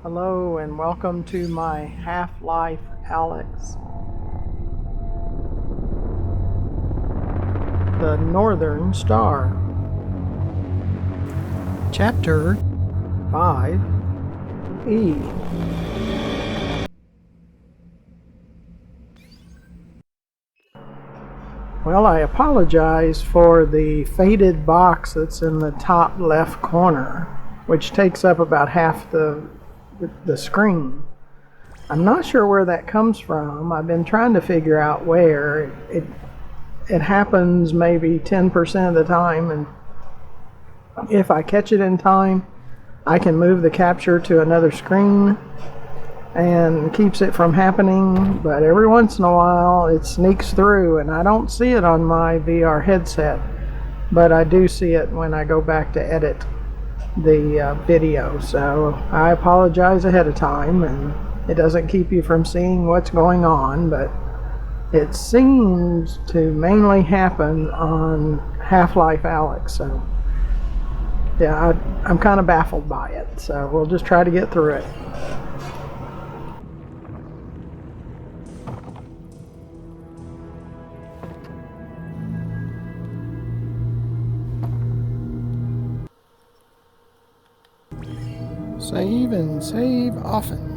Hello and welcome to my Half Life Alyx. The Northern Star. Chapter 5E. Well, I apologize for the faded box that's in the top left corner, which takes up about half the screen. I'm not sure where that comes from. I've been trying to figure out where. It happens maybe 10% of the time, and if I catch it in time, I can move the capture to another screen and keeps it from happening, but every once in a while it sneaks through and I don't see it on my VR headset, but I do see it when I go back to edit the video, so I apologize ahead of time, and it doesn't keep you from seeing what's going on, but it seems to mainly happen on Half Life Alyx, so yeah, I'm kind of baffled by it, so we'll just try to get through it. Save and save often.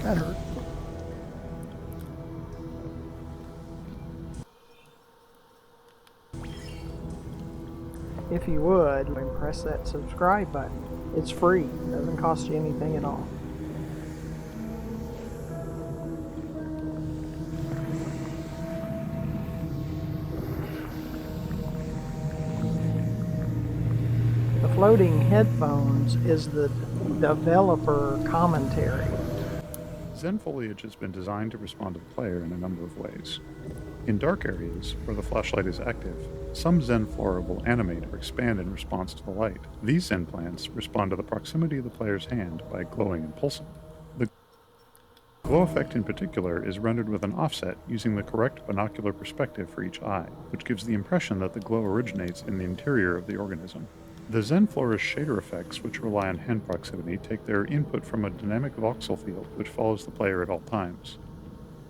That hurt. If you would, press that subscribe button. It's free. It doesn't cost you anything at all. The floating headphones is the developer commentary. Zen foliage has been designed to respond to the player in a number of ways. In dark areas, where the flashlight is active, some Zen flora will animate or expand in response to the light. These Zen plants respond to the proximity of the player's hand by glowing and pulsing. The glow effect in particular is rendered with an offset using the correct binocular perspective for each eye, which gives the impression that the glow originates in the interior of the organism. The Zen flora's shader effects, which rely on hand proximity, take their input from a dynamic voxel field which follows the player at all times.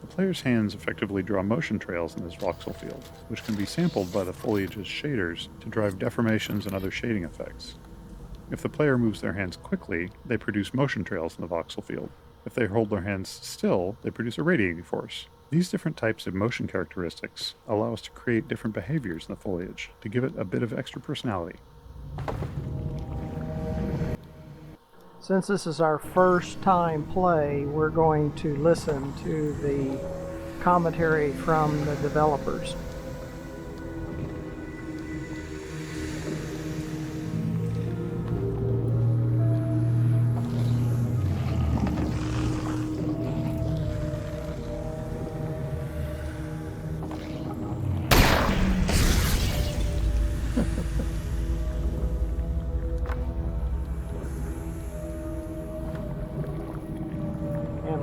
The player's hands effectively draw motion trails in this voxel field, which can be sampled by the foliage's shaders to drive deformations and other shading effects. If the player moves their hands quickly, they produce motion trails in the voxel field. If they hold their hands still, they produce a radiating force. These different types of motion characteristics allow us to create different behaviors in the foliage to give it a bit of extra personality. Since this is our first time play, we're going to listen to the commentary from the developers.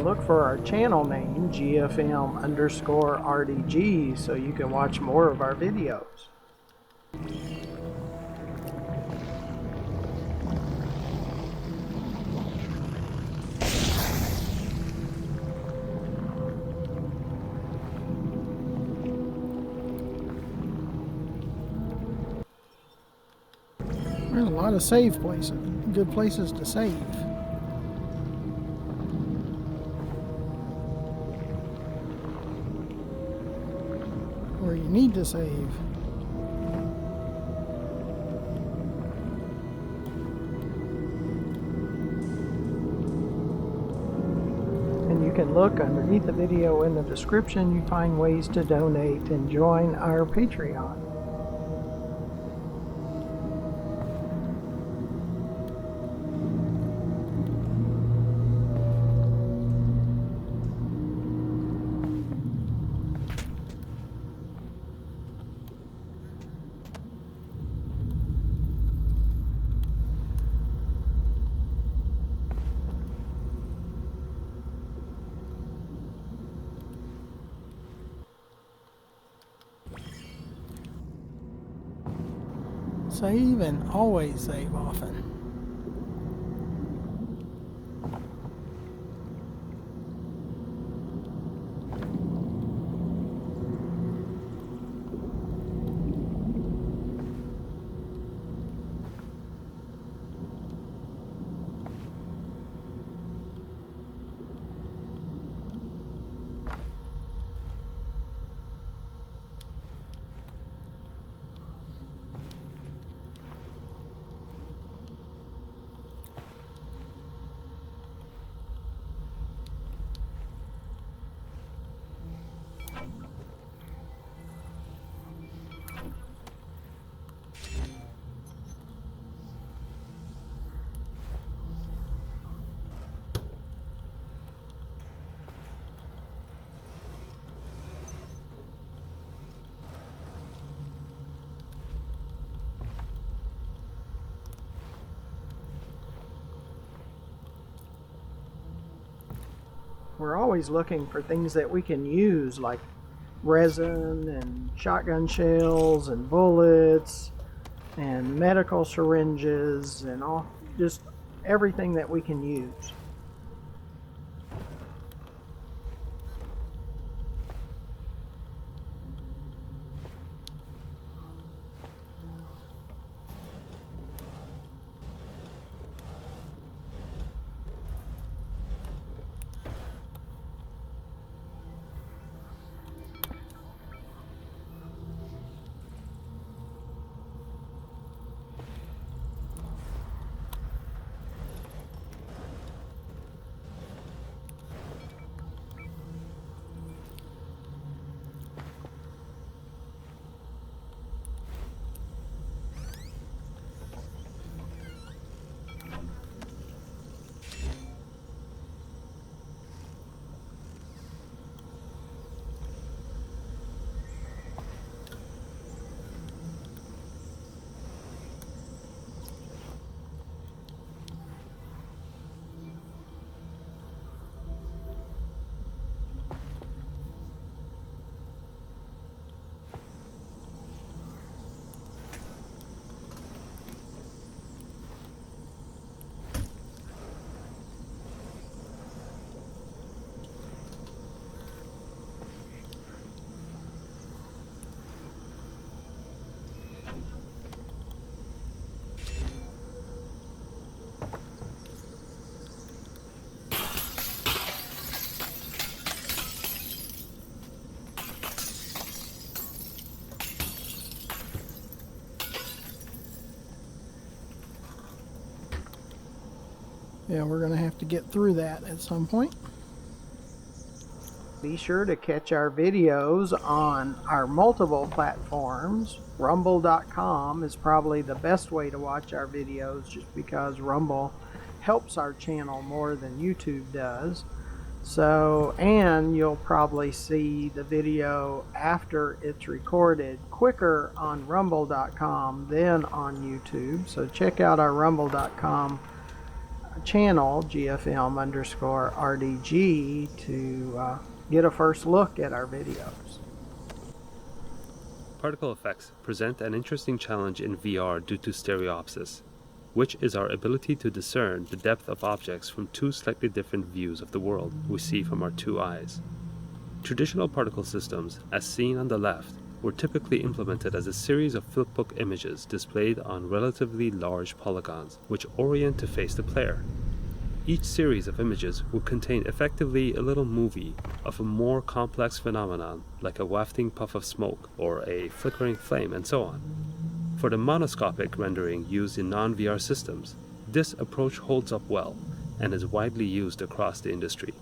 Look for our channel name, GFM_RDG, so you can watch more of our videos. There's a lot of save places, good places to save. Where you need to save. you can look underneath the video in the description. You find ways to donate and join our Patreon. Save and always save often. We're always looking for things that we can use, like resin and shotgun shells and bullets and medical syringes and all, just everything that we can use. Yeah, we're going to have to get through that at some point. Be sure to catch our videos on our multiple platforms. Rumble.com is probably the best way to watch our videos, just because Rumble helps our channel more than YouTube does. So, and you'll probably see the video after it's recorded quicker on Rumble.com than on YouTube. So check out our Rumble.com channel, GFM_RDG, to get a first look at our videos. Particle effects present an interesting challenge in VR due to stereopsis, which is our ability to discern the depth of objects from two slightly different views of the world we see from our two eyes. Traditional particle systems, as seen on the left, were typically implemented as a series of flipbook images displayed on relatively large polygons, which orient to face the player. Each series of images would contain effectively a little movie of a more complex phenomenon, like a wafting puff of smoke or a flickering flame, and so on. For the monoscopic rendering used in non-VR systems, this approach holds up well and is widely used across the industry.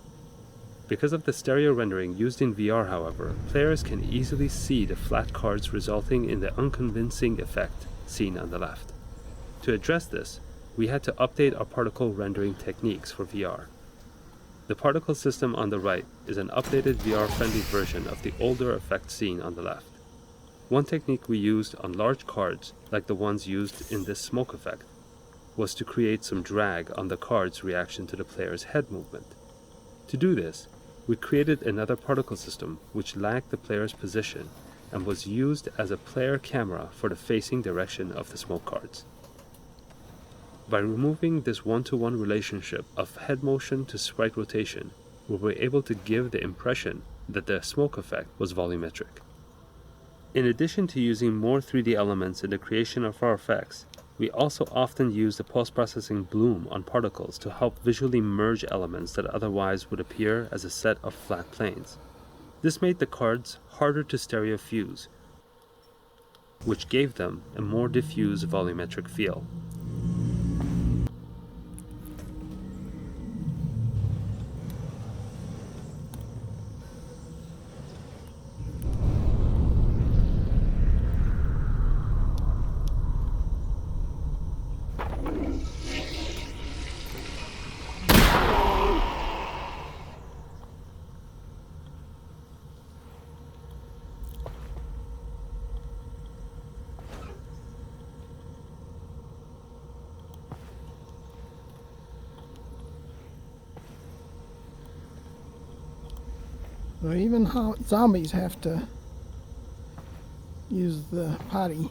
Because of the stereo rendering used in VR, however, players can easily see the flat cards, resulting in the unconvincing effect seen on the left. To address this, we had to update our particle rendering techniques for VR. The particle system on the right is an updated VR-friendly version of the older effect seen on the left. One technique we used on large cards, like the ones used in this smoke effect, was to create some drag on the card's reaction to the player's head movement. To do this, we created another particle system which lagged the player's position and was used as a player camera for the facing direction of the smoke cards. By removing this one-to-one relationship of head motion to sprite rotation, we were able to give the impression that the smoke effect was volumetric. In addition to using more 3D elements in the creation of our effects, we also often use the post-processing bloom on particles to help visually merge elements that otherwise would appear as a set of flat planes. This made the cards harder to stereo fuse, which gave them a more diffuse volumetric feel. So even zombies have to use the potty.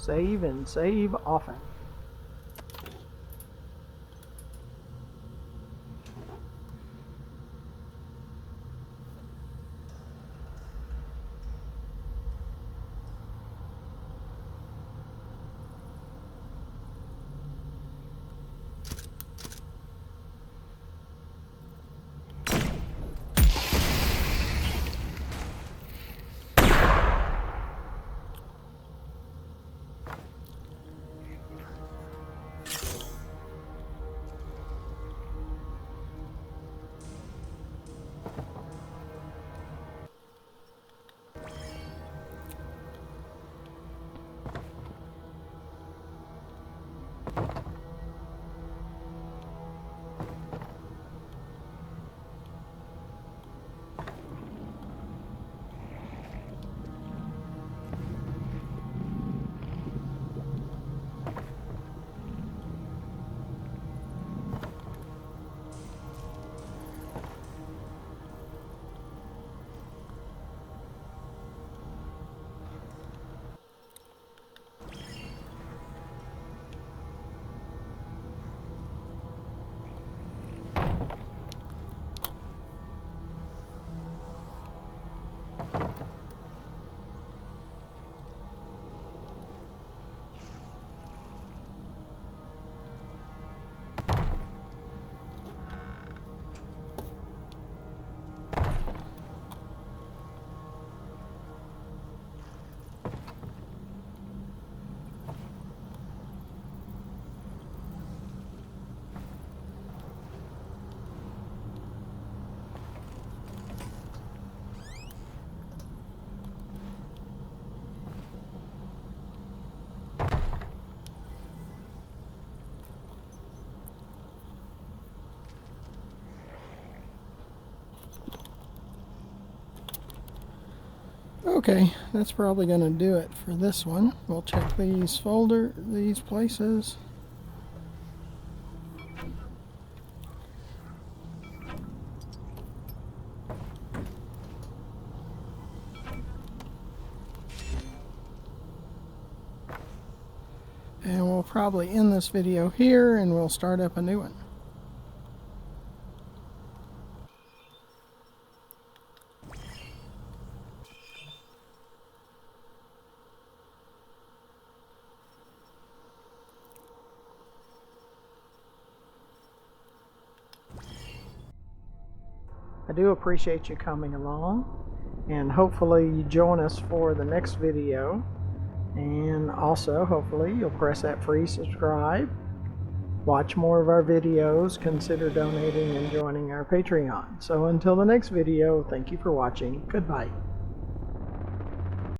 Save and save often. Okay, that's probably going to do it for this one. We'll check these places. And we'll probably end this video here and we'll start up a new one. I do appreciate you coming along, and hopefully you join us for the next video, and also hopefully you'll press that free subscribe, watch more of our videos, consider donating and joining our Patreon. So until the next video, thank you for watching. Goodbye.